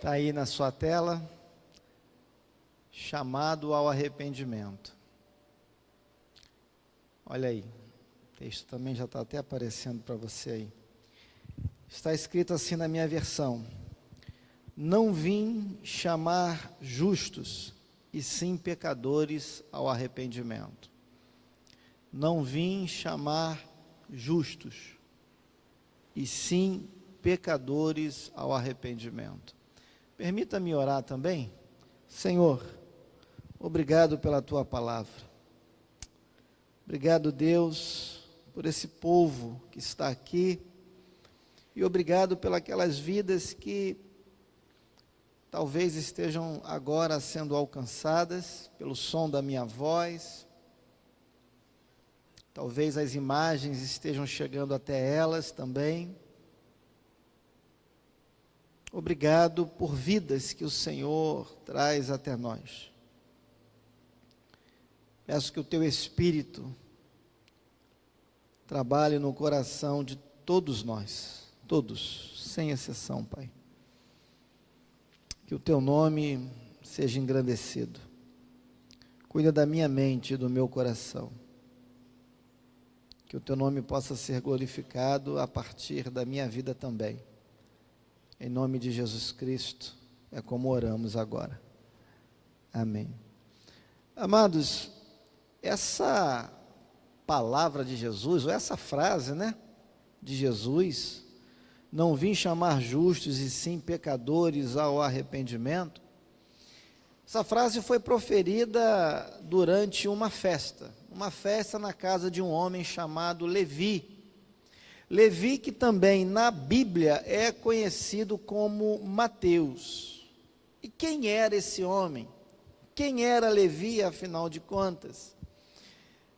Está aí na sua tela, chamado ao arrependimento. Olha aí, o texto também já está até aparecendo para você aí. Está escrito assim na minha versão: não vim chamar justos, e sim pecadores ao arrependimento. Não vim chamar justos, e sim pecadores ao arrependimento. Permita-me orar também. Senhor, obrigado pela tua palavra. Obrigado, Deus, por esse povo que está aqui. E obrigado pelas vidas que talvez estejam agora sendo alcançadas pelo som da minha voz. Talvez as imagens estejam chegando até elas também. Obrigado por vidas que o Senhor traz até nós. Peço que o teu Espírito trabalhe no coração de todos nós, todos, sem exceção, Pai. Que o teu nome seja engrandecido. Cuida da minha mente e do meu coração. Que o teu nome possa ser glorificado a partir da minha vida também. Em nome de Jesus Cristo, é como oramos agora. Amém. Amados, essa palavra de Jesus, ou essa frase, de Jesus, não vim chamar justos e sim pecadores ao arrependimento. Essa frase foi proferida durante uma festa na casa de um homem chamado Levi. Levi, que também na Bíblia é conhecido como Mateus. E quem era esse homem? Quem era Levi, afinal de contas?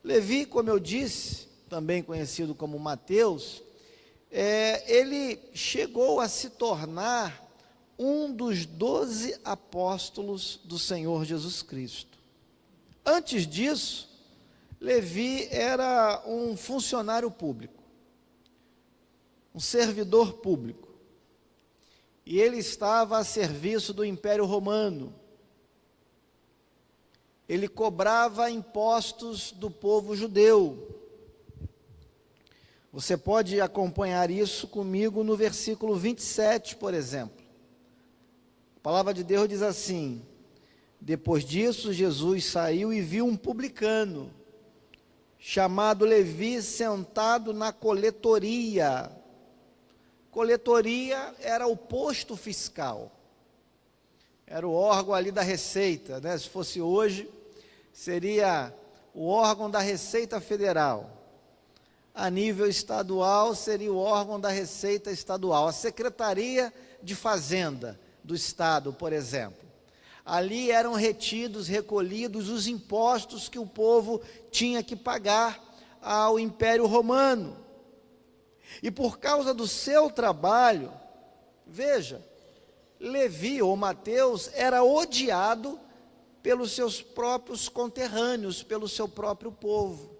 Levi, como eu disse, também conhecido como Mateus, ele chegou a se tornar um dos 12 apóstolos do Senhor Jesus Cristo. Antes disso, Levi era um funcionário público, um servidor público, e ele estava a serviço do Império Romano. Ele cobrava impostos do povo judeu. Você pode acompanhar isso comigo no versículo 27, por exemplo. A palavra de Deus diz assim: depois disso, Jesus saiu e viu um publicano, chamado Levi, sentado na coletoria. Coletoria era o posto fiscal, era o órgão ali da Receita, se fosse hoje, seria o órgão da Receita Federal. A nível estadual, seria o órgão da Receita Estadual, a Secretaria de Fazenda do Estado, por exemplo. Ali eram recolhidos os impostos que o povo tinha que pagar ao Império Romano. E por causa do seu trabalho, veja, Levi ou Mateus era odiado pelos seus próprios conterrâneos, pelo seu próprio povo.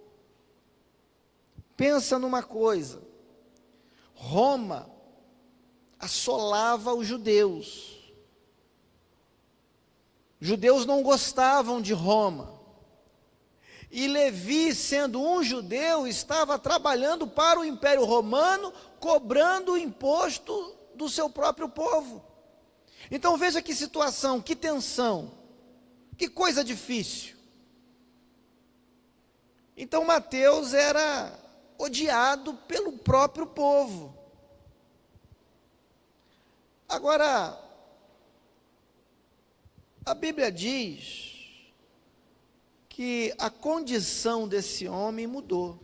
Pensa numa coisa: Roma assolava os judeus. Os judeus não gostavam de Roma. E Levi, sendo um judeu, estava trabalhando para o Império Romano, cobrando o imposto do seu próprio povo. Então veja que situação, que tensão, que coisa difícil. Então Mateus era odiado pelo próprio povo. Agora, a Bíblia diz que a condição desse homem mudou.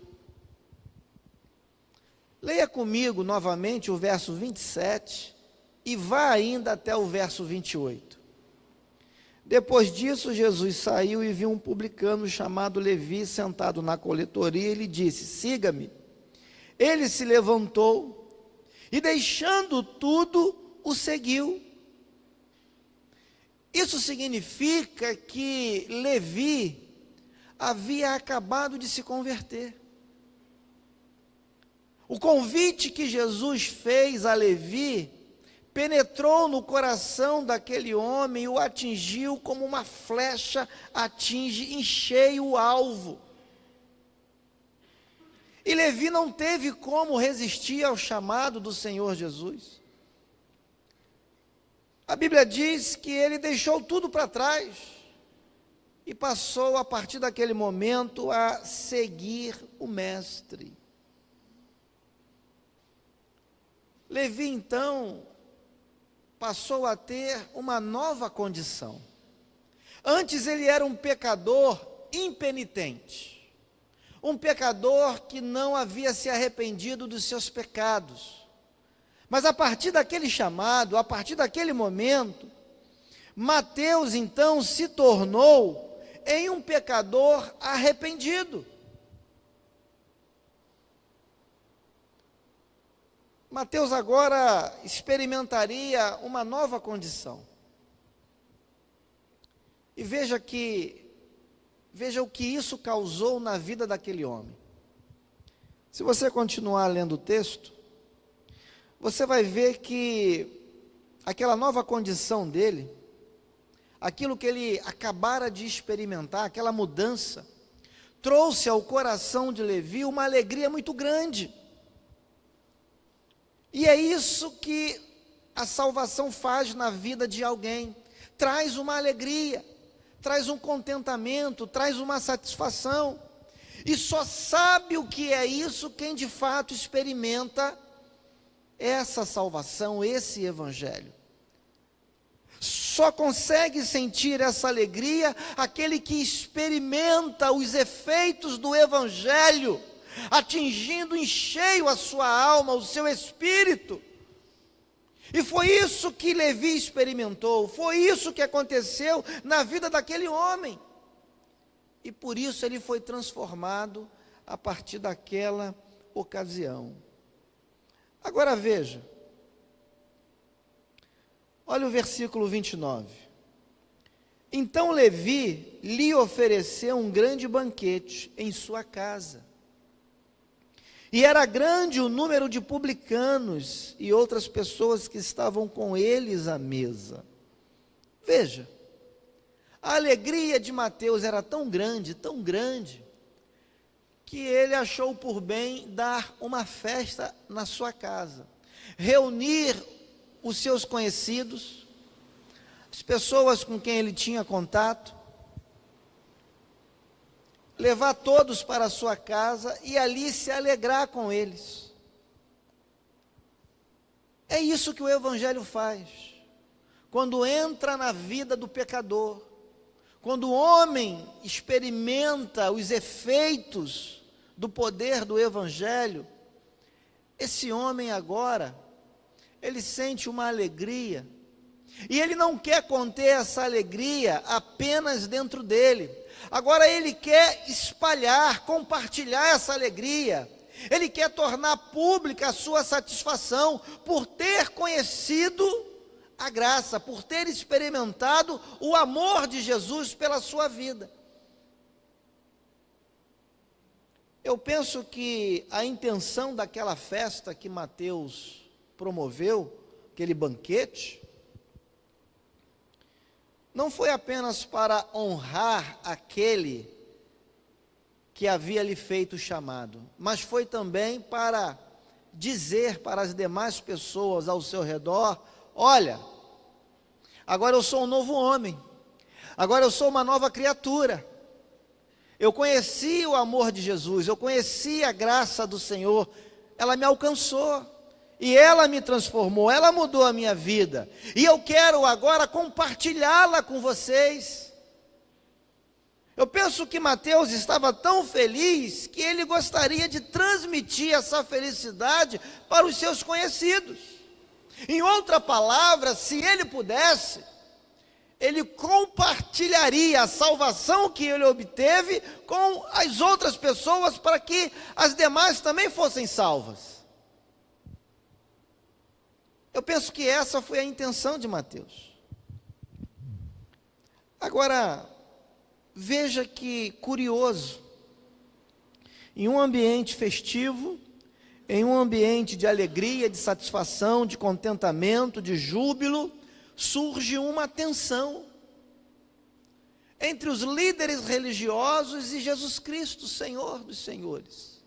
Leia comigo novamente o verso 27 e vá ainda até o verso 28. Depois disso, Jesus saiu e viu um publicano chamado Levi sentado na coletoria e lhe disse: siga-me. Ele se levantou e, deixando tudo, o seguiu. Isso significa que Levi havia acabado de se converter. O convite que Jesus fez a Levi penetrou no coração daquele homem e o atingiu como uma flecha atinge em cheio o alvo. E Levi não teve como resistir ao chamado do Senhor Jesus. A Bíblia diz que ele deixou tudo para trás e passou, a partir daquele momento, a seguir o Mestre. Levi, então, passou a ter uma nova condição. Antes ele era um pecador impenitente, um pecador que não havia se arrependido dos seus pecados. Mas a partir daquele chamado, a partir daquele momento, Mateus então se tornou em um pecador arrependido. Mateus agora experimentaria uma nova condição. E veja o que isso causou na vida daquele homem. Se você continuar lendo o texto, você vai ver que aquela nova condição dele, aquilo que ele acabara de experimentar, aquela mudança, trouxe ao coração de Levi uma alegria muito grande. E é isso que a salvação faz na vida de alguém, traz uma alegria, traz um contentamento, traz uma satisfação, e só sabe o que é isso quem de fato experimenta essa salvação, esse evangelho. Só consegue sentir essa alegria aquele que experimenta os efeitos do evangelho, atingindo em cheio a sua alma, o seu espírito. E foi isso que Levi experimentou, foi isso que aconteceu na vida daquele homem. E por isso ele foi transformado a partir daquela ocasião. Agora veja, olha o versículo 29. Então Levi lhe ofereceu um grande banquete em sua casa. E era grande o número de publicanos e outras pessoas que estavam com eles à mesa. Veja, a alegria de Mateus era tão grande, que ele achou por bem dar uma festa na sua casa, reunir os seus conhecidos, as pessoas com quem ele tinha contato, levar todos para a sua casa e ali se alegrar com eles. É isso que o Evangelho faz. Quando entra na vida do pecador, quando o homem experimenta os efeitos do poder do Evangelho, esse homem agora, ele sente uma alegria, e ele não quer conter essa alegria apenas dentro dele. Agora ele quer espalhar, compartilhar essa alegria. Ele quer tornar pública a sua satisfação por ter conhecido a graça, por ter experimentado o amor de Jesus pela sua vida. Eu penso que a intenção daquela festa que Mateus promoveu, aquele banquete, não foi apenas para honrar aquele que havia lhe feito o chamado, mas foi também para dizer para as demais pessoas ao seu redor: olha, agora eu sou um novo homem, agora eu sou uma nova criatura, eu conheci o amor de Jesus, eu conheci a graça do Senhor, ela me alcançou, e ela me transformou, ela mudou a minha vida, e eu quero agora compartilhá-la com vocês. Eu penso que Mateus estava tão feliz, que ele gostaria de transmitir essa felicidade para os seus conhecidos. Em outra palavra, se ele pudesse, ele compartilharia a salvação que ele obteve com as outras pessoas, para que as demais também fossem salvas. Eu penso que essa foi a intenção de Mateus. Agora, veja que curioso, em um ambiente festivo, em um ambiente de alegria, de satisfação, de contentamento, de júbilo, surge uma tensão entre os líderes religiosos e Jesus Cristo, Senhor dos Senhores.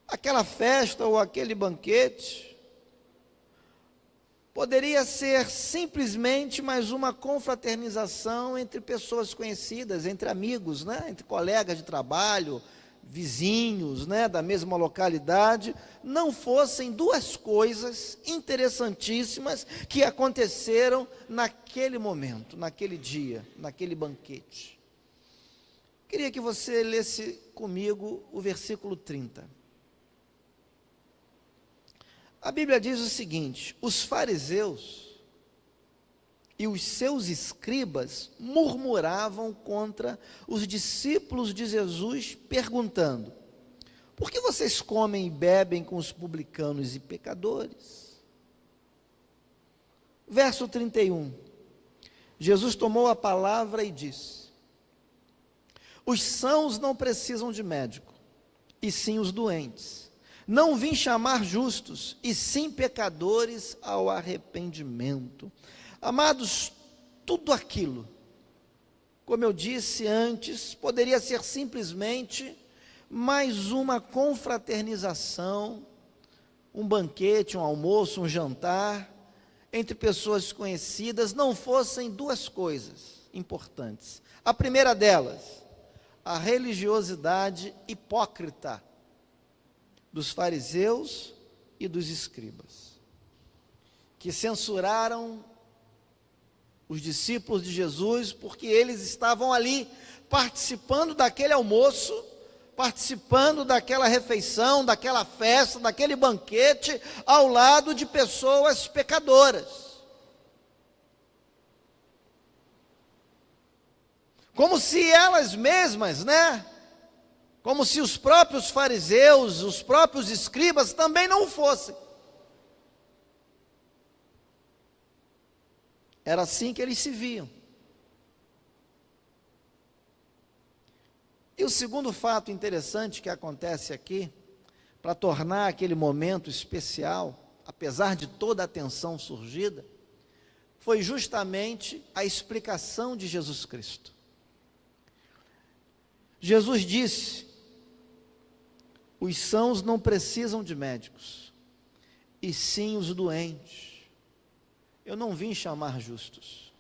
Aquela festa ou aquele banquete poderia ser simplesmente mais uma confraternização entre pessoas conhecidas, entre amigos, né? Entre colegas de trabalho, vizinhos, né? Da mesma localidade, não fossem duas coisas interessantíssimas que aconteceram naquele momento, naquele dia, naquele banquete. Queria que você lesse comigo o versículo 30. A Bíblia diz o seguinte: os fariseus e os seus escribas murmuravam contra os discípulos de Jesus, perguntando: por que vocês comem e bebem com os publicanos e pecadores? Verso 31, Jesus tomou a palavra e disse: os sãos não precisam de médico, e sim os doentes. Não vim chamar justos, e sim pecadores ao arrependimento. Amados, tudo aquilo, como eu disse antes, poderia ser simplesmente mais uma confraternização, um banquete, um almoço, um jantar, entre pessoas conhecidas, não fossem duas coisas importantes. A primeira delas, a religiosidade hipócrita dos fariseus e dos escribas, que censuraram os discípulos de Jesus, porque eles estavam ali participando daquele almoço, participando daquela refeição, daquela festa, daquele banquete, ao lado de pessoas pecadoras. Como se elas mesmas, né? Como se os próprios fariseus, os próprios escribas também não o fossem. Era assim que eles se viam. E o segundo fato interessante que acontece aqui, para tornar aquele momento especial, apesar de toda a tensão surgida, foi justamente a explicação de Jesus Cristo. Jesus disse: os sãos não precisam de médicos, e sim os doentes. Eu não vim chamar justos,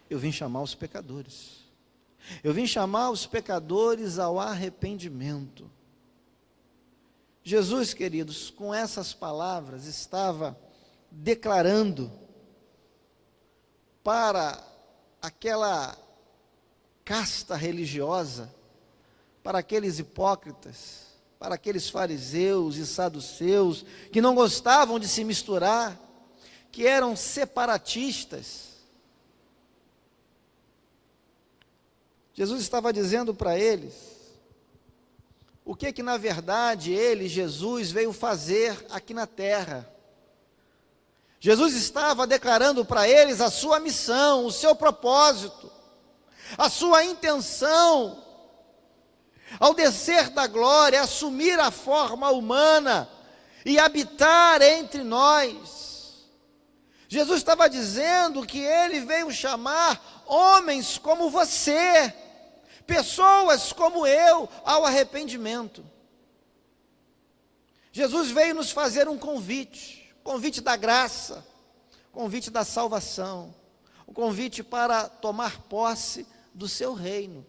eu vim chamar os pecadores. Eu vim chamar os pecadores ao arrependimento. Jesus, queridos, com essas palavras, estava declarando para aquela casta religiosa, para aqueles hipócritas, para aqueles fariseus e saduceus, que não gostavam de se misturar, que eram separatistas. Jesus estava dizendo para eles o que na verdade ele, Jesus, veio fazer aqui na terra. Jesus estava declarando para eles a sua missão, o seu propósito, a sua intenção, ao descer da glória, assumir a forma humana e habitar entre nós. Jesus estava dizendo que ele veio chamar homens como você, pessoas como eu, ao arrependimento. Jesus veio nos fazer um convite, convite da graça, convite da salvação, um convite para tomar posse do seu reino.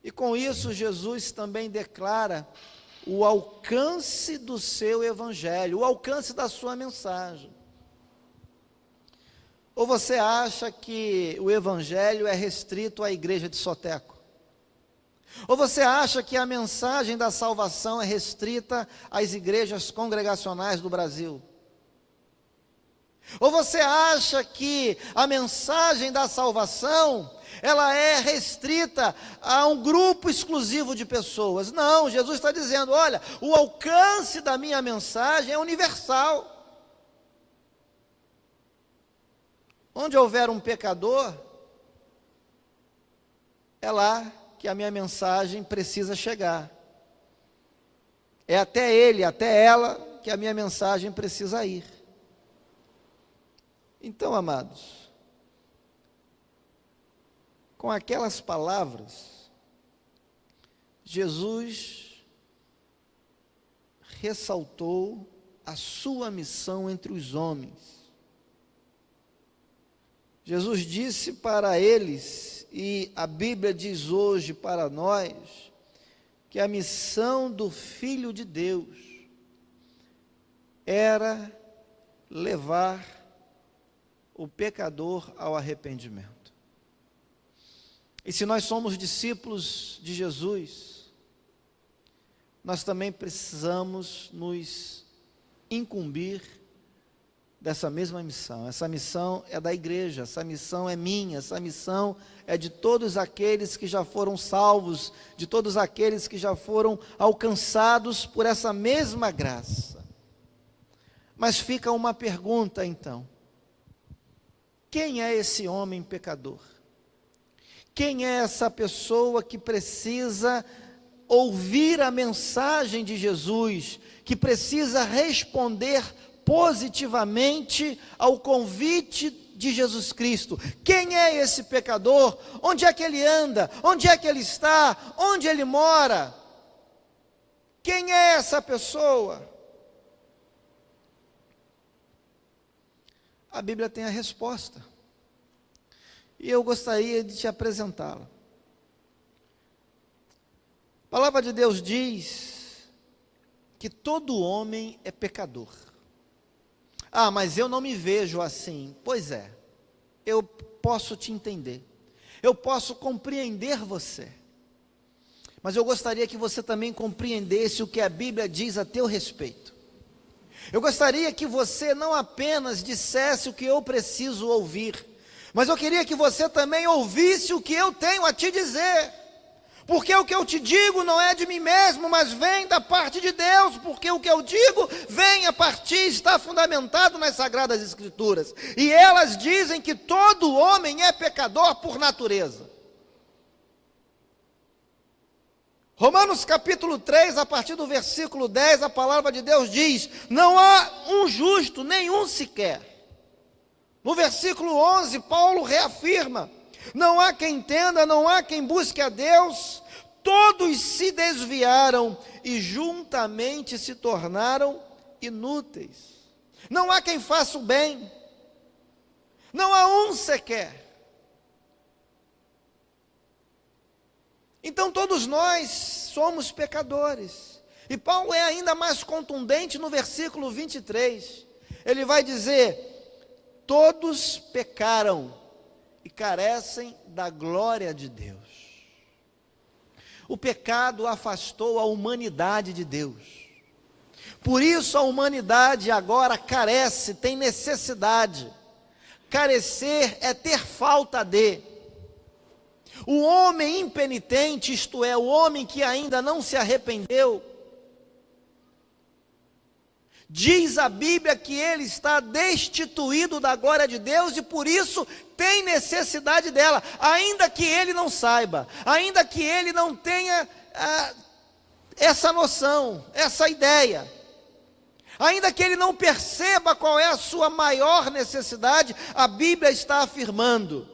E com isso Jesus também declara o alcance do seu evangelho, o alcance da sua mensagem. Ou você acha que o evangelho é restrito à igreja de Soteco? Ou você acha que a mensagem da salvação é restrita às igrejas congregacionais do Brasil? Ou você acha que a mensagem da salvação, ela é restrita a um grupo exclusivo de pessoas? Não, Jesus está dizendo, olha, o alcance da minha mensagem é universal. Onde houver um pecador, é lá que a minha mensagem precisa chegar. É até ele, até ela, que a minha mensagem precisa ir. Então, amados, com aquelas palavras, Jesus ressaltou a sua missão entre os homens. Jesus disse para eles, e a Bíblia diz hoje para nós, que a missão do Filho de Deus era levar o pecador ao arrependimento. E se nós somos discípulos de Jesus, nós também precisamos nos incumbir dessa mesma missão. Essa missão é da igreja, essa missão é minha, essa missão é de todos aqueles que já foram salvos, de todos aqueles que já foram alcançados por essa mesma graça. Mas fica uma pergunta então: quem é esse homem pecador? Quem é essa pessoa que precisa ouvir a mensagem de Jesus, que precisa responder positivamente ao convite de Jesus Cristo? Quem é esse pecador? Onde é que ele anda? Onde é que ele está? Onde ele mora? Quem é essa pessoa? A Bíblia tem a resposta, e eu gostaria de te apresentá-la. A palavra de Deus diz que todo homem é pecador. Ah, mas eu não me vejo assim. Pois é, eu posso te entender, eu posso compreender você, mas eu gostaria que você também compreendesse o que a Bíblia diz a teu respeito. Eu gostaria que você não apenas dissesse o que eu preciso ouvir, mas eu queria que você também ouvisse o que eu tenho a te dizer. Porque o que eu te digo não é de mim mesmo, mas vem da parte de Deus, porque o que eu digo vem a partir, está fundamentado nas Sagradas Escrituras, e elas dizem que todo homem é pecador por natureza. Romanos capítulo 3, a partir do versículo 10, a palavra de Deus diz: não há um justo, nenhum sequer. No versículo 11, Paulo reafirma: não há quem entenda, não há quem busque a Deus, todos se desviaram e juntamente se tornaram inúteis. Não há quem faça o bem, não há um sequer. Então todos nós somos pecadores. E Paulo é ainda mais contundente no versículo 23. Ele vai dizer: todos pecaram e carecem da glória de Deus. O pecado afastou a humanidade de Deus. Por isso a humanidade agora carece, tem necessidade. Carecer é ter falta de. O homem impenitente, isto é, o homem que ainda não se arrependeu, diz a Bíblia que ele está destituído da glória de Deus e por isso tem necessidade dela, ainda que ele não saiba, ainda que ele não tenha essa noção, essa ideia, ainda que ele não perceba qual é a sua maior necessidade. A Bíblia está afirmando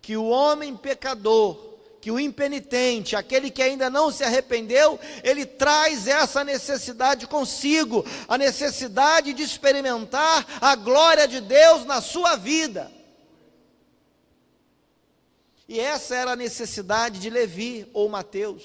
que o homem pecador, que o impenitente, aquele que ainda não se arrependeu, ele traz essa necessidade consigo, a necessidade de experimentar a glória de Deus na sua vida. E essa era a necessidade de Levi ou Mateus.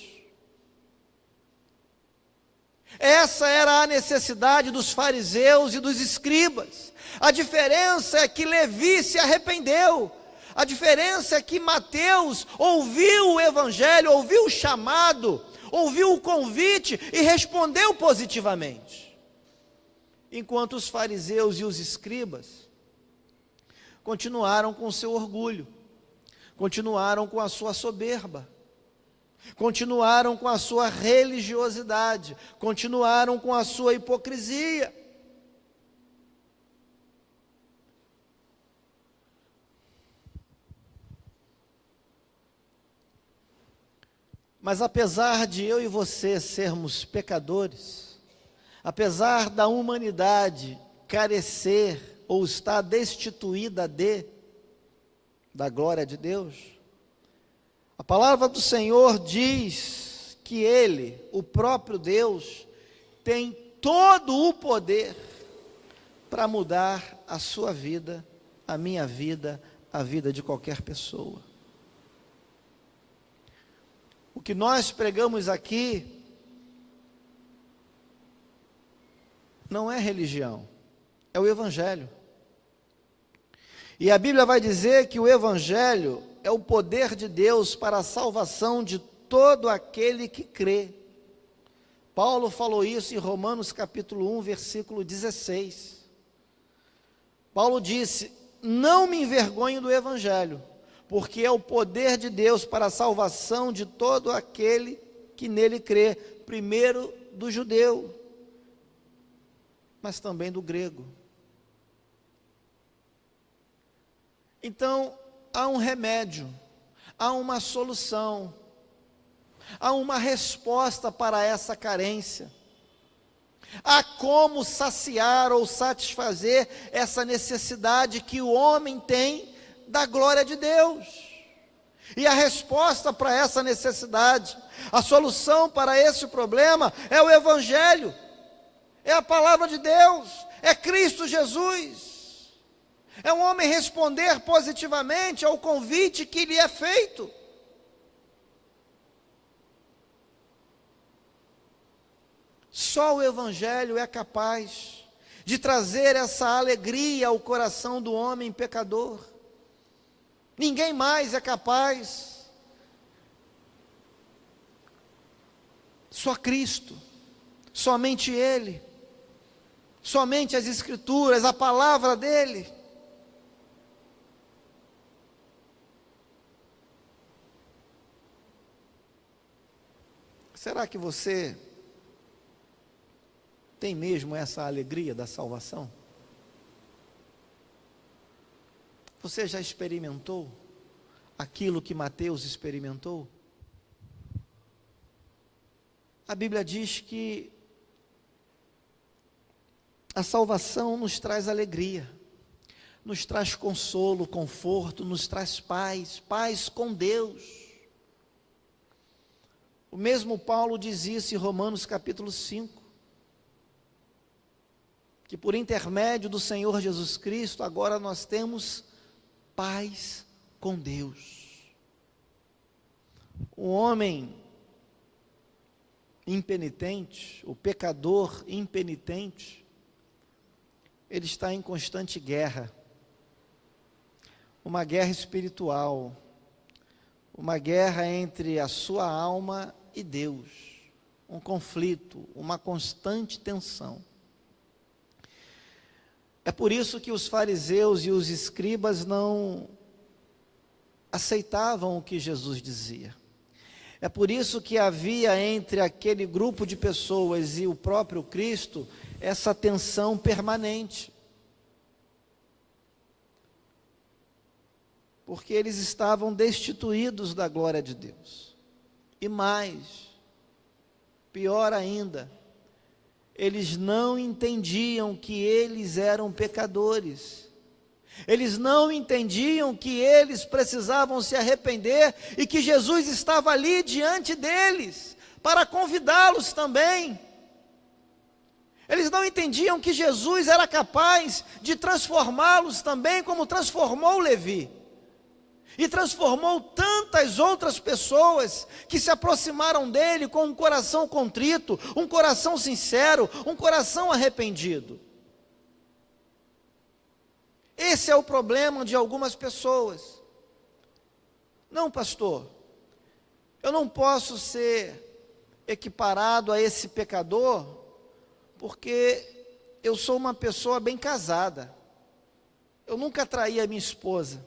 Essa era a necessidade dos fariseus e dos escribas. A diferença é que Levi se arrependeu. A diferença é que Mateus ouviu o evangelho, ouviu o chamado, ouviu o convite e respondeu positivamente. Enquanto os fariseus e os escribas continuaram com o seu orgulho, continuaram com a sua soberba, continuaram com a sua religiosidade, continuaram com a sua hipocrisia. Mas apesar de eu e você sermos pecadores, apesar da humanidade carecer ou estar destituída da glória de Deus, a palavra do Senhor diz que Ele, o próprio Deus, tem todo o poder para mudar a sua vida, a minha vida, a vida de qualquer pessoa. O que nós pregamos aqui não é religião, é o Evangelho. E a Bíblia vai dizer que o Evangelho é o poder de Deus para a salvação de todo aquele que crê. Paulo falou isso em Romanos capítulo 1, versículo 16. Paulo disse: não me envergonho do Evangelho, porque é o poder de Deus para a salvação de todo aquele que nele crê, primeiro do judeu, mas também do grego. Então, há um remédio, há uma solução, há uma resposta para essa carência. Há como saciar ou satisfazer essa necessidade que o homem tem da glória de Deus. E a resposta para essa necessidade, a solução para esse problema é o Evangelho, é a palavra de Deus, é Cristo Jesus. É um homem responder positivamente ao convite que lhe é feito. Só o Evangelho é capaz de trazer essa alegria ao coração do homem pecador. Ninguém mais é capaz. Só Cristo, somente Ele, somente as Escrituras, a palavra dEle. Será que você tem mesmo essa alegria da salvação? Você já experimentou aquilo que Mateus experimentou? A Bíblia diz que a salvação nos traz alegria, nos traz consolo, conforto, nos traz paz, paz com Deus. O mesmo Paulo diz isso em Romanos capítulo 5, que por intermédio do Senhor Jesus Cristo, agora nós temos paz com Deus. O homem impenitente, o pecador impenitente, ele está em constante guerra, uma guerra espiritual, uma guerra entre a sua alma e Deus, um conflito, uma constante tensão. É por isso que os fariseus e os escribas não aceitavam o que Jesus dizia. É por isso que havia entre aquele grupo de pessoas e o próprio Cristo essa tensão permanente. Porque eles estavam destituídos da glória de Deus. E mais, pior ainda, eles não entendiam que eles eram pecadores. Eles não entendiam que eles precisavam se arrepender e que Jesus estava ali diante deles para convidá-los também. Eles não entendiam que Jesus era capaz de transformá-los também como transformou Levi. E transformou tantas outras pessoas que se aproximaram dele com um coração contrito, um coração sincero, um coração arrependido. Esse é o problema de algumas pessoas. Não, pastor, eu não posso ser equiparado a esse pecador, porque eu sou uma pessoa bem casada. Eu nunca traí a minha esposa.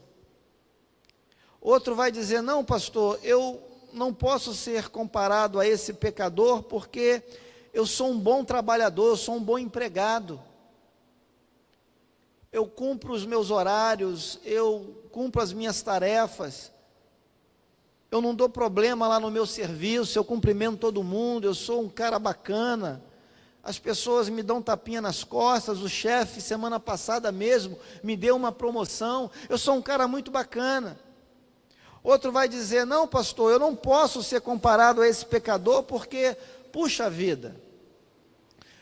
Outro vai dizer, não, pastor, eu não posso ser comparado a esse pecador, porque eu sou um bom trabalhador, eu sou um bom empregado. Eu cumpro os meus horários, eu cumpro as minhas tarefas. eu não dou problema lá no meu serviço, eu cumprimento todo mundo, eu sou um cara bacana, as pessoas me dão tapinha nas costas, o chefe, semana passada mesmo, me deu uma promoção, eu sou um cara muito bacana. Outro vai dizer, não pastor, eu não posso ser comparado a esse pecador, porque, puxa vida,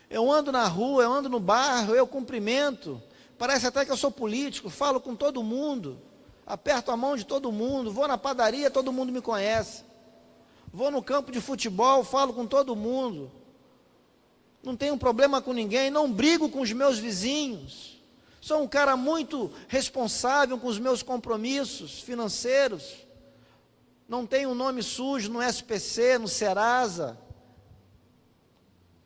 eu ando na rua, eu ando no bairro, eu cumprimento, parece até que eu sou político, falo com todo mundo, aperto a mão de todo mundo, vou na padaria, todo mundo me conhece, vou no campo de futebol, falo com todo mundo, não tenho problema com ninguém, não brigo com os meus vizinhos, sou um cara muito responsável com os meus compromissos financeiros, não tenho um nome sujo no SPC, no Serasa,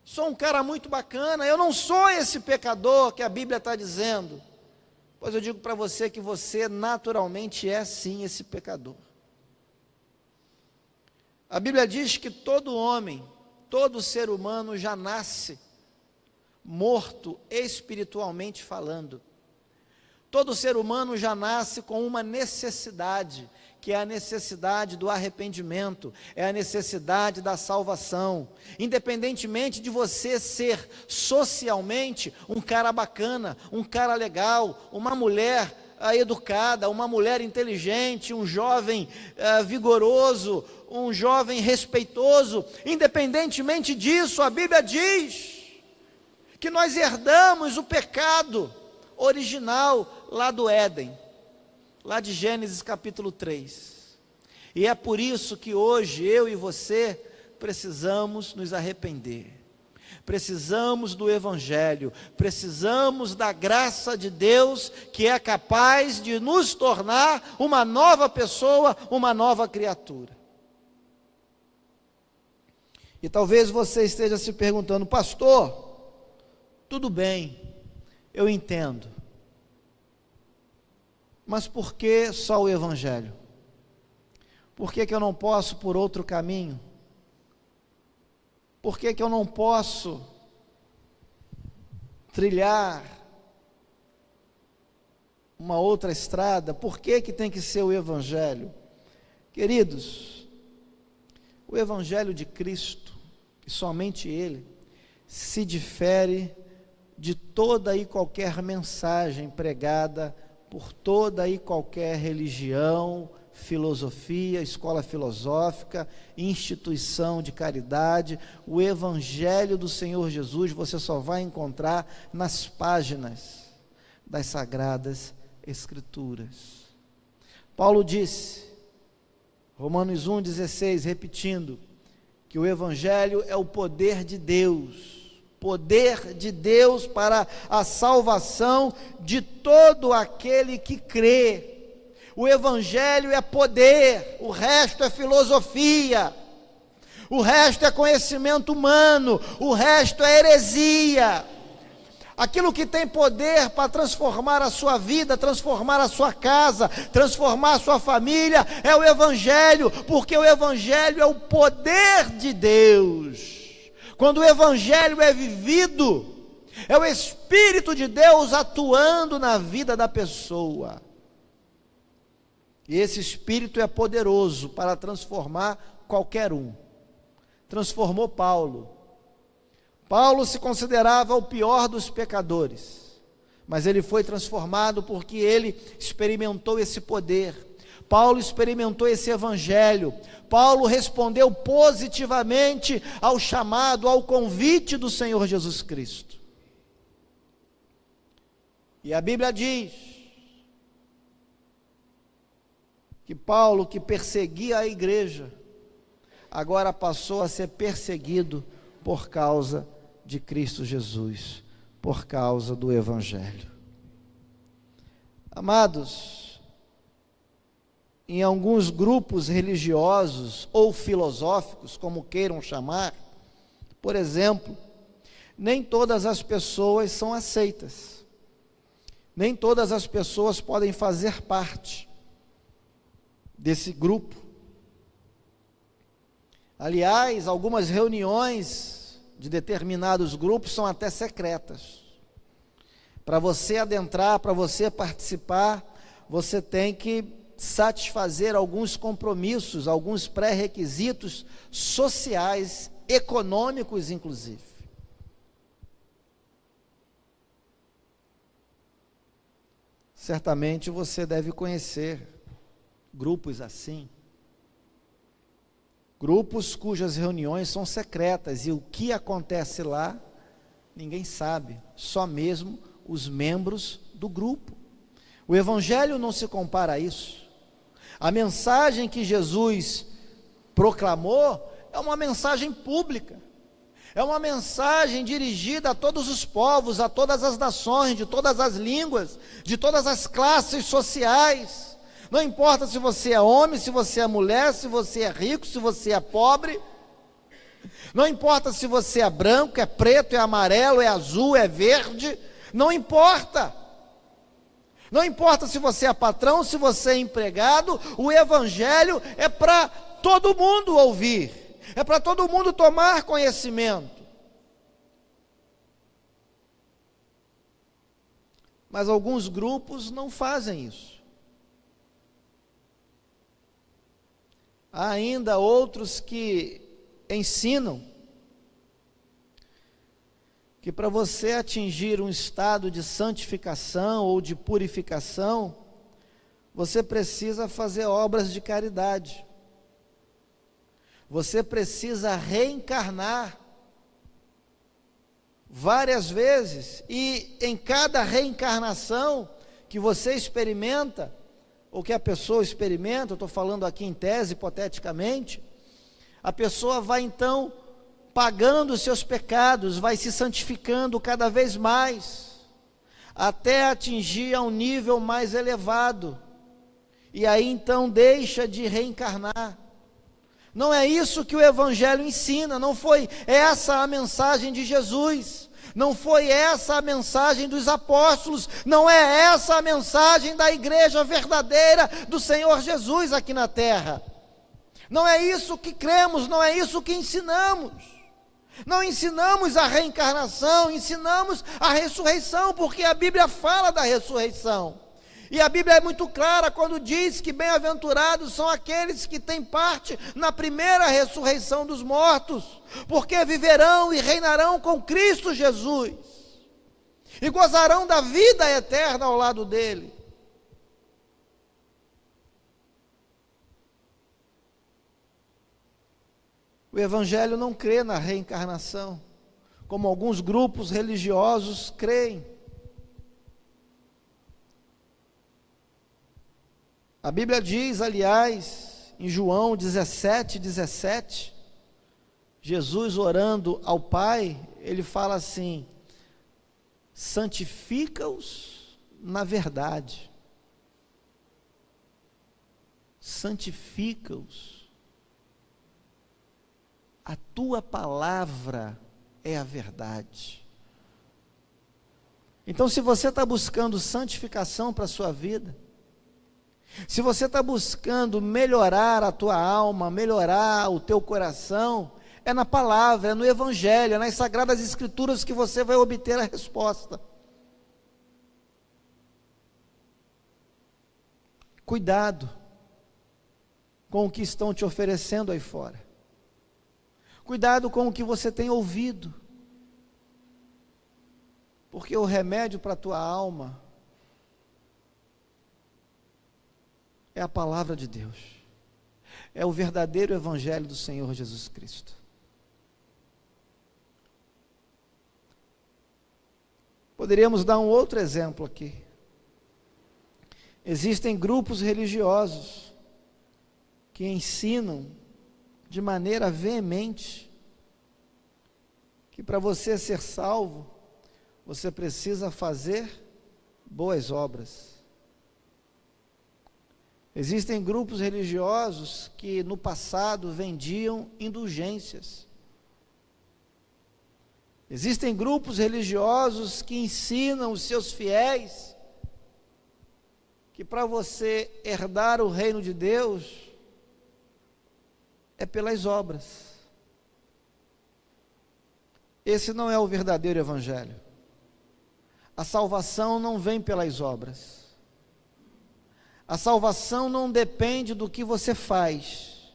sou um cara muito bacana, eu não sou esse pecador que a Bíblia está dizendo. Pois eu digo para você que você naturalmente é sim esse pecador. A Bíblia diz que todo homem, todo ser humano já nasce morto espiritualmente falando. Todo ser humano já nasce com uma necessidade, que é a necessidade do arrependimento, é a necessidade da salvação. Independentemente de você ser socialmente um cara bacana, um cara legal, uma mulher educada, uma mulher inteligente, um jovem vigoroso, um jovem respeitoso, independentemente disso, a Bíblia diz que nós herdamos o pecado original lá do Éden, lá de Gênesis capítulo 3, e é por isso que hoje eu e você precisamos nos arrepender, precisamos do Evangelho, precisamos da graça de Deus, que é capaz de nos tornar uma nova pessoa, uma nova criatura. E talvez você esteja se perguntando, pastor, tudo bem, eu entendo, mas por que só o Evangelho? Por que eu não posso por outro caminho? Por que eu não posso trilhar uma outra estrada? Por que tem que ser o Evangelho? Queridos, o Evangelho de Cristo, e somente Ele, se difere de toda e qualquer mensagem pregada por toda e qualquer religião, filosofia, escola filosófica, instituição de caridade. O Evangelho do Senhor Jesus você só vai encontrar nas páginas das Sagradas Escrituras. Paulo disse, Romanos 1,16, repetindo, que o Evangelho é o poder de Deus para a salvação de todo aquele que crê. O Evangelho é poder, o resto é filosofia, o resto é conhecimento humano, o resto é heresia. Aquilo que tem poder para transformar a sua vida, transformar a sua casa, transformar a sua família, é o Evangelho, porque o Evangelho é o poder de Deus. Quando o Evangelho é vivido, é o Espírito de Deus atuando na vida da pessoa. E esse Espírito é poderoso para transformar qualquer um. Transformou Paulo. Paulo se considerava o pior dos pecadores, mas ele foi transformado porque ele experimentou esse poder. Paulo experimentou esse Evangelho. Paulo respondeu positivamente ao chamado, ao convite do Senhor Jesus Cristo. E a Bíblia diz que Paulo, que perseguia a igreja, agora passou a ser perseguido por causa de Cristo Jesus, por causa do Evangelho. Amados, em alguns grupos religiosos ou filosóficos, como queiram chamar, por exemplo, nem todas as pessoas são aceitas, nem todas as pessoas podem fazer parte desse grupo. Aliás, algumas reuniões de determinados grupos são até secretas. Para você adentrar, para você participar, você tem que satisfazer alguns compromissos, alguns pré-requisitos sociais, econômicos inclusive. Certamente você deve conhecer grupos assim, grupos cujas reuniões são secretas e o que acontece lá, ninguém sabe, só mesmo os membros do grupo. O Evangelho não se compara a isso. A mensagem que Jesus proclamou é uma mensagem pública, é uma mensagem dirigida a todos os povos, a todas as nações, de todas as línguas, de todas as classes sociais. Não importa se você é homem, se você é mulher, se você é rico, se você é pobre. Não importa se você é branco, é preto, é amarelo, é azul, é verde. Não importa. Não importa se você é patrão, se você é empregado. O Evangelho é para todo mundo ouvir. É para todo mundo tomar conhecimento. Mas alguns grupos não fazem isso. Há ainda outros que ensinam que para você atingir um estado de santificação ou de purificação, você precisa fazer obras de caridade. Você precisa reencarnar várias vezes, e em cada reencarnação que você experimenta, ou que a pessoa experimenta, eu estou falando aqui em tese, hipoteticamente, a pessoa vai então pagando os seus pecados, vai se santificando cada vez mais, até atingir a um nível mais elevado, e aí então deixa de reencarnar. Não é isso que o Evangelho ensina, não foi essa a mensagem de Jesus, não foi essa a mensagem dos apóstolos, não é essa a mensagem da igreja verdadeira do Senhor Jesus aqui na terra. Não é isso que cremos, não é isso que ensinamos. Não ensinamos a reencarnação, ensinamos a ressurreição, porque a Bíblia fala da ressurreição. E a Bíblia é muito clara quando diz que bem-aventurados são aqueles que têm parte na primeira ressurreição dos mortos, porque viverão e reinarão com Cristo Jesus, e gozarão da vida eterna ao lado dele. O Evangelho não crê na reencarnação, como alguns grupos religiosos creem. A Bíblia diz, aliás, em João 17:17, Jesus orando ao Pai, ele fala assim: santifica-os na verdade. Santifica-os. A tua palavra é a verdade. Então, se você está buscando santificação para a sua vida, se você está buscando melhorar a tua alma, melhorar o teu coração, é na palavra, é no Evangelho, é nas Sagradas Escrituras que você vai obter a resposta. Cuidado com o que estão te oferecendo aí fora. Cuidado com o que você tem ouvido. Porque o remédio para a tua alma é a palavra de Deus, é o verdadeiro Evangelho do Senhor Jesus Cristo. Poderíamos dar um outro exemplo aqui. Existem grupos religiosos que ensinam de maneira veemente que para você ser salvo, você precisa fazer boas obras. Existem grupos religiosos que no passado vendiam indulgências. Existem grupos religiosos que ensinam os seus fiéis que para você herdar o reino de Deus é pelas obras. Esse não é o verdadeiro Evangelho. A salvação não vem pelas obras. A salvação não depende do que você faz,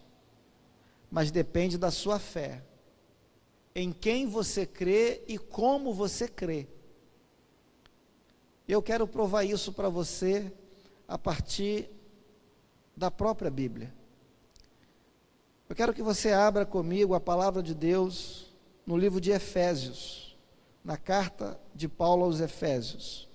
mas depende da sua fé, em quem você crê e como você crê. Eu quero provar isso para você a partir da própria Bíblia. Eu quero que você abra comigo a palavra de Deus no livro de Efésios, na carta de Paulo aos Efésios.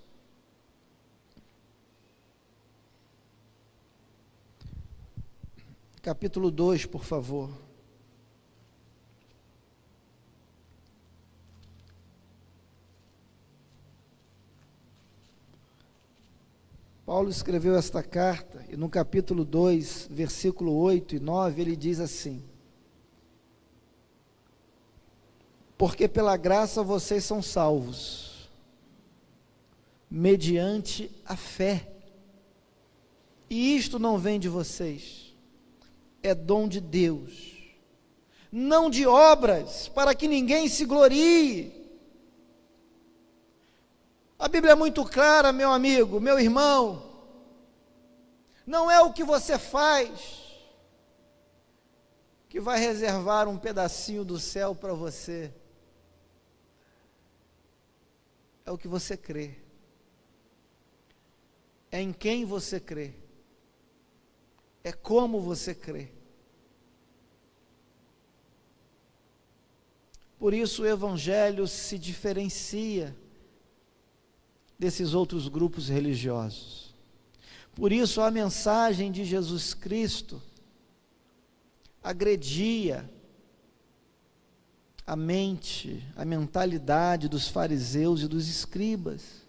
Capítulo 2, por favor. Paulo escreveu esta carta e no capítulo 2, versículo 8 e 9, ele diz assim: porque pela graça vocês são salvos, mediante a fé. E isto não vem de vocês, é dom de Deus, não de obras, para que ninguém se glorie. A Bíblia é muito clara, meu amigo, meu irmão. Não é o que você faz que vai reservar um pedacinho do céu para você. É o que você crê. É em quem você crê. É como você crê. Por isso o Evangelho se diferencia desses outros grupos religiosos. Por isso a mensagem de Jesus Cristo agredia a mente, a mentalidade dos fariseus e dos escribas,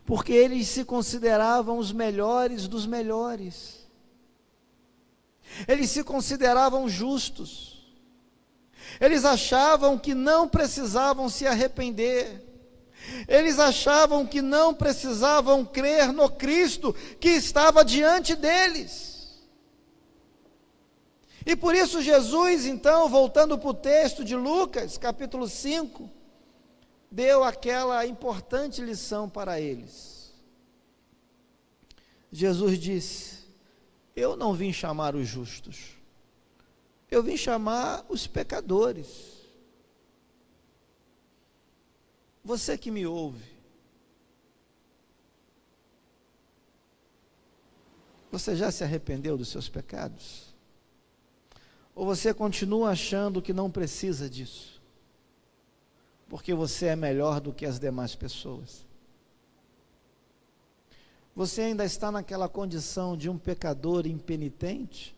porque eles se consideravam os melhores dos melhores. Eles se consideravam justos. Eles achavam que não precisavam se arrepender. Eles achavam que não precisavam crer no Cristo que estava diante deles. E por isso Jesus, então, voltando para o texto de Lucas, capítulo 5, deu aquela importante lição para eles. Jesus disse: eu não vim chamar os justos, eu vim chamar os pecadores. Você que me ouve, você já se arrependeu dos seus pecados? Ou você continua achando que não precisa disso, porque você é melhor do que as demais pessoas? Você ainda está naquela condição de um pecador impenitente?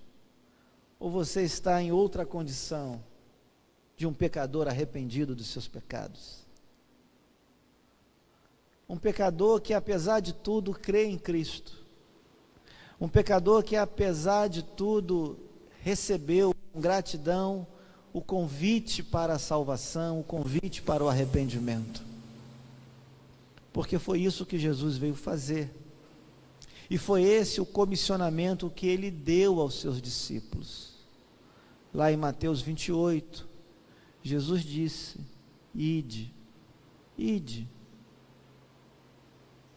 Ou você está em outra condição, de um pecador arrependido dos seus pecados? Um pecador que apesar de tudo crê em Cristo. Um pecador que apesar de tudo recebeu com gratidão o convite para a salvação, o convite para o arrependimento. Porque foi isso que Jesus veio fazer. E foi esse o comissionamento que ele deu aos seus discípulos. Lá em Mateus 28, Jesus disse: ide,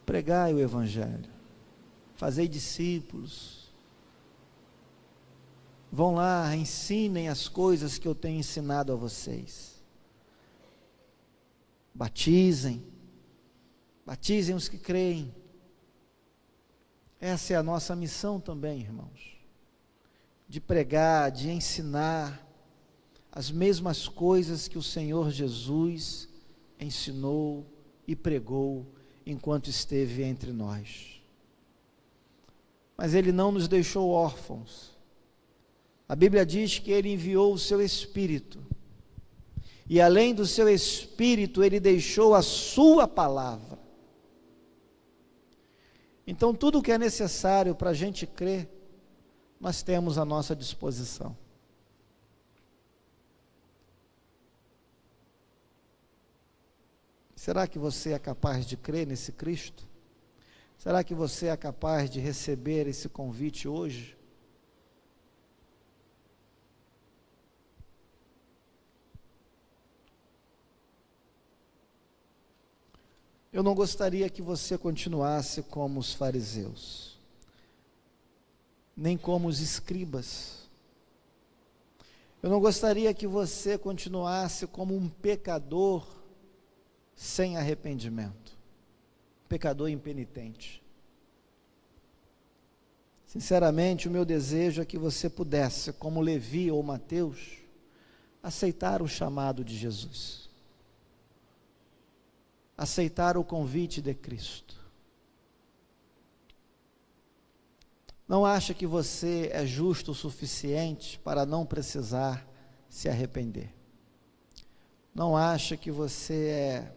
pregai o Evangelho, fazei discípulos, vão lá, ensinem as coisas que eu tenho ensinado a vocês, batizem os que creem. Essa é a nossa missão também, irmãos, de pregar, de ensinar as mesmas coisas que o Senhor Jesus ensinou e pregou enquanto esteve entre nós. Mas ele não nos deixou órfãos. A Bíblia diz que ele enviou o seu Espírito, e além do seu Espírito, ele deixou a sua palavra. Então tudo o que é necessário para a gente crer, nós temos à nossa disposição. Será que você é capaz de crer nesse Cristo? Será que você é capaz de receber esse convite hoje? Eu não gostaria que você continuasse como os fariseus. nem como os escribas. Eu não gostaria que você continuasse como um pecador sem arrependimento, pecador impenitente. Sinceramente, o meu desejo é que você pudesse, como Levi ou Mateus, aceitar o chamado de Jesus, aceitar o convite de Cristo. Não acha que você é justo o suficiente para não precisar se arrepender. Não acha que você é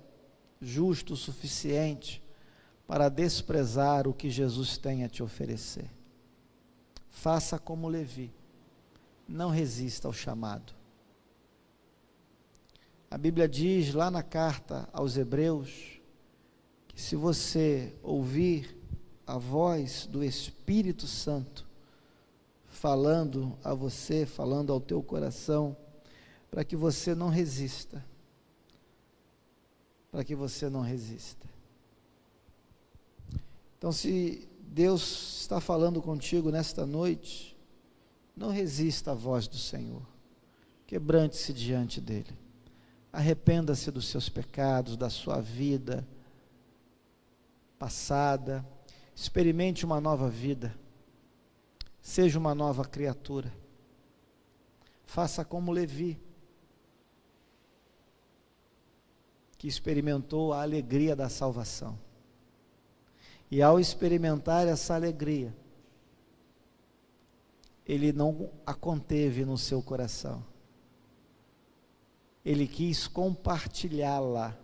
justo o suficiente para desprezar o que Jesus tem a te oferecer. Faça como Levi, não resista ao chamado. A Bíblia diz lá na carta aos Hebreus, que se você ouvir a voz do Espírito Santo, falando a você, falando ao teu coração, para que você não resista, para que você não resista. Então, se Deus está falando contigo nesta noite, não resista à voz do Senhor, quebrante-se diante dEle, arrependa-se dos seus pecados, da sua vida passada, experimente uma nova vida, seja uma nova criatura, faça como Levi, que experimentou a alegria da salvação, e ao experimentar essa alegria, ele não a conteve no seu coração, ele quis compartilhá-la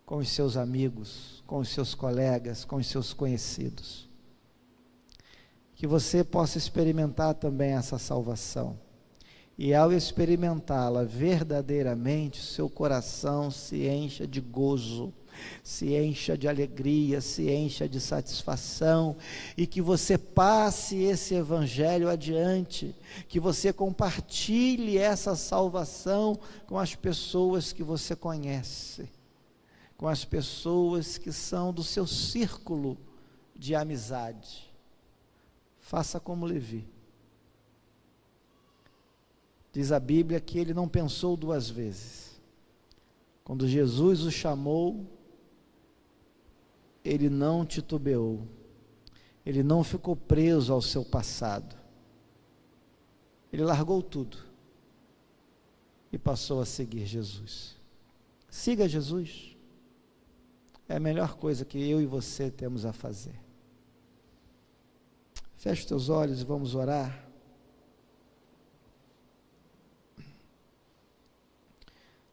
com os seus amigos, com os seus colegas, com os seus conhecidos. Que você possa experimentar também essa salvação. E ao experimentá-la verdadeiramente, seu coração se encha de gozo, se encha de alegria, se encha de satisfação, e que você passe esse evangelho adiante, que você compartilhe essa salvação com as pessoas que você conhece, com as pessoas que são do seu círculo de amizade. Faça como Levi. Diz a Bíblia que ele não pensou duas vezes. Quando Jesus o chamou, ele não titubeou, ele não ficou preso ao seu passado, ele largou tudo e passou a seguir Jesus. Siga Jesus. É a melhor coisa que eu e você temos a fazer. Feche os teus olhos e vamos orar.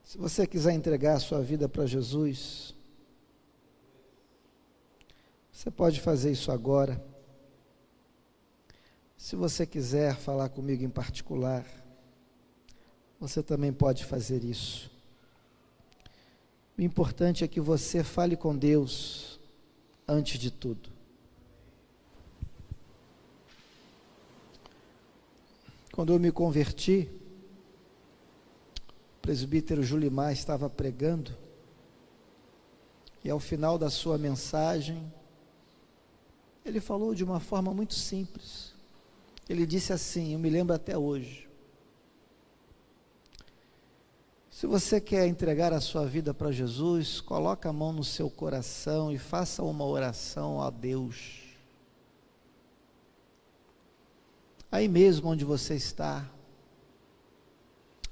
Se você quiser entregar a sua vida para Jesus, você pode fazer isso agora. Se você quiser falar comigo em particular, você também pode fazer isso. O importante é que você fale com Deus antes de tudo. Quando eu me converti, o presbítero Julimar estava pregando, e ao final da sua mensagem, ele falou de uma forma muito simples. Ele disse assim, eu me lembro até hoje: se você quer entregar a sua vida para Jesus, coloque a mão no seu coração e faça uma oração a Deus. Aí mesmo onde você está,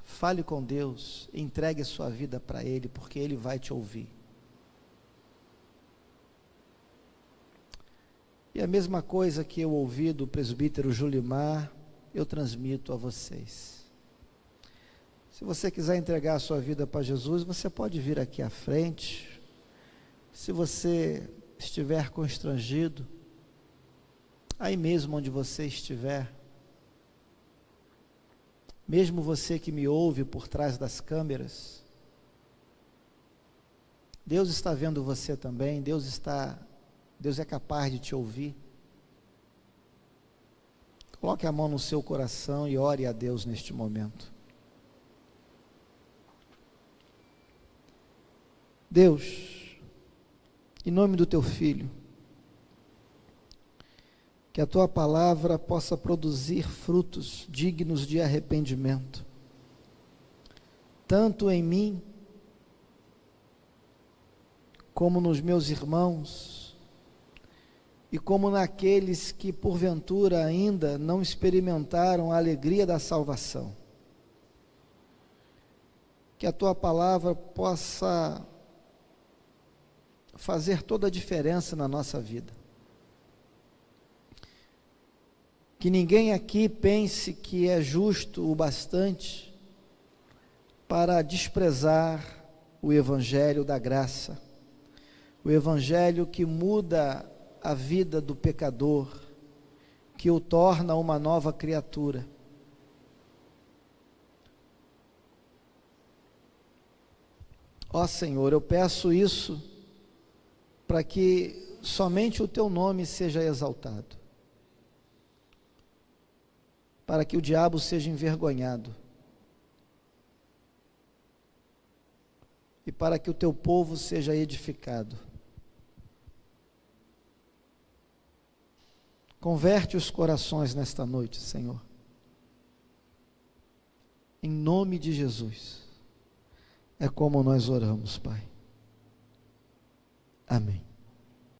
fale com Deus, entregue a sua vida para Ele, porque Ele vai te ouvir. E a mesma coisa que eu ouvi do presbítero Julimar, eu transmito a vocês. Se você quiser entregar a sua vida para Jesus, você pode vir aqui à frente. Se você estiver constrangido, aí mesmo onde você estiver, mesmo você que me ouve por trás das câmeras, Deus está vendo você também, Deus é capaz de te ouvir. Coloque a mão no seu coração e ore a Deus neste momento. Deus, em nome do Teu Filho, que a tua palavra possa produzir frutos dignos de arrependimento, tanto em mim, como nos meus irmãos, e como naqueles que porventura ainda não experimentaram a alegria da salvação. Que a tua palavra possa fazer toda a diferença na nossa vida. Que ninguém aqui pense que é justo o bastante para desprezar o Evangelho da graça, o Evangelho que muda a vida do pecador, que o torna uma nova criatura. Ó Senhor, eu peço isso para que somente o teu nome seja exaltado, para que o diabo seja envergonhado, e para que o teu povo seja edificado. Converte os corações nesta noite, Senhor, em nome de Jesus. É como nós oramos, Pai. Amém.